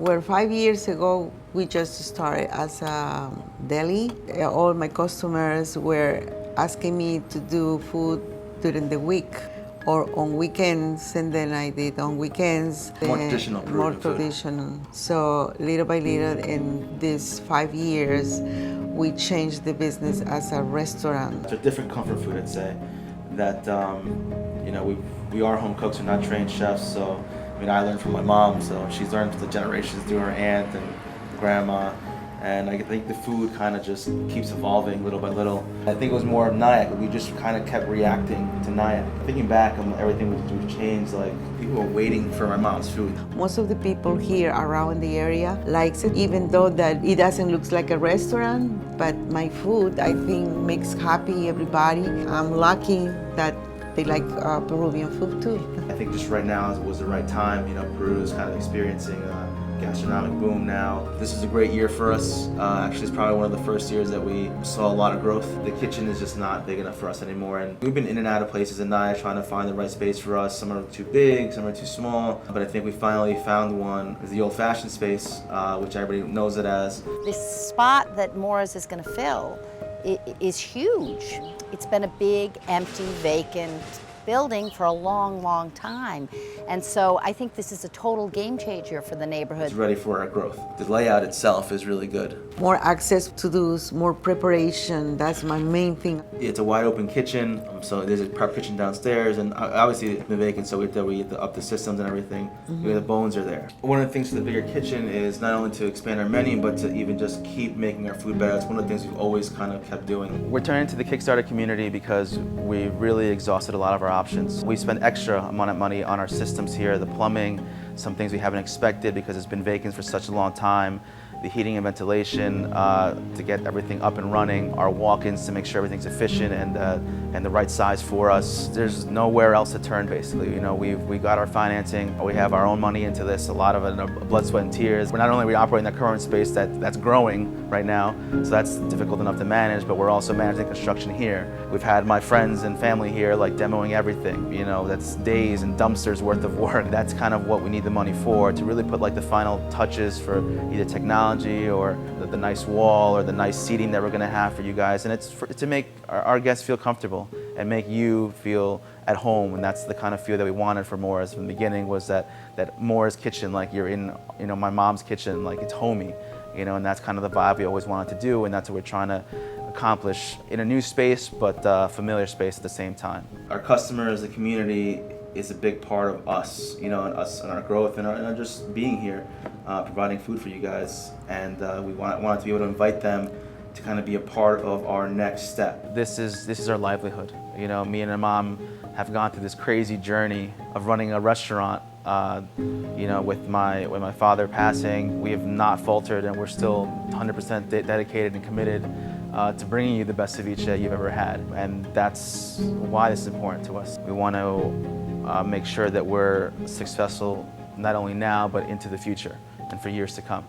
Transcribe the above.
Where 5 years ago we just started as a deli. All my customers were asking me to do food during the week or on weekends, and then I did on weekends. More traditional Peruvian More food. traditional. So little by little in these 5 years, we changed the business as a restaurant. It's a different comfort food, I'd say. That we are home cooks, we're not trained chefs. So I learned from my mom, so she's learned from the generations through her aunt and grandma. And I think the food kind of just keeps evolving little by little. I think it was more of Nyack. We just kind of kept reacting to Nyack. Thinking back on everything we've changed, like people were waiting for my mom's food. Most of the people here around the area likes it, even though that it doesn't look like a restaurant. But my food, I think, makes happy everybody. I'm lucky that they like Peruvian food too. I think just right now was the right time. Peru is kind of experiencing a gastronomic boom now. This is a great year for us. Actually, it's probably one of the first years that we saw a lot of growth. The kitchen is just not big enough for us anymore, and we've been in and out of places in Nyack trying to find the right space for us. Some are too big, some are too small, but I think we finally found one. It's the old-fashioned space, which everybody knows it as. This spot that Maura's is going to fill is huge. It's been a big, empty, vacant building for a long, long time. And so I think this is a total game changer for the neighborhood. It's ready for our growth. The layout itself is really good. More access to those, more preparation, that's my main thing. It's a wide open kitchen, so there's a prep kitchen downstairs, and obviously it's been vacant, so we have to up the systems and everything. The bones are there. One of the things for the bigger kitchen is not only to expand our menu, but to even just keep making our food better. It's one of the things we've always kind of kept doing. We're turning to the Kickstarter community because we really exhausted a lot of our options. We spent extra amount of money on our systems here, the plumbing, some things we haven't expected because it's been vacant for such a long time, the heating and ventilation to get everything up and running, our walk-ins to make sure everything's efficient and the right size for us. There's nowhere else to turn, basically. We got our financing, we have our own money into this, a lot of it blood, sweat, and tears. We're not only operating the current space that's growing right now, so that's difficult enough to manage, but we're also managing construction here. We've had my friends and family here like demoing everything, that's days and dumpsters worth of work. That's kind of what we need the money for, to really put like the final touches for either technology or the nice wall or the nice seating that we're going to have for you guys. And it's to make our guests feel comfortable and make you feel at home. And that's the kind of feel that we wanted for Maura's from the beginning, was that Maura's kitchen, like you're in my mom's kitchen, like it's homey, and that's kind of the vibe we always wanted to do, and that's what we're trying to accomplish in a new space, but familiar space at the same time. Our customers, the community, is a big part of us, and us and our growth and our just being here, providing food for you guys. And we wanted to be able to invite them to kind of be a part of our next step. This is our livelihood. Me and my mom have gone through this crazy journey of running a restaurant. With my father passing, we have not faltered, and we're still 100% dedicated and committed to bringing you the best ceviche that you've ever had. And that's why this is important to us. We want to make sure that we're successful not only now, but into the future and for years to come.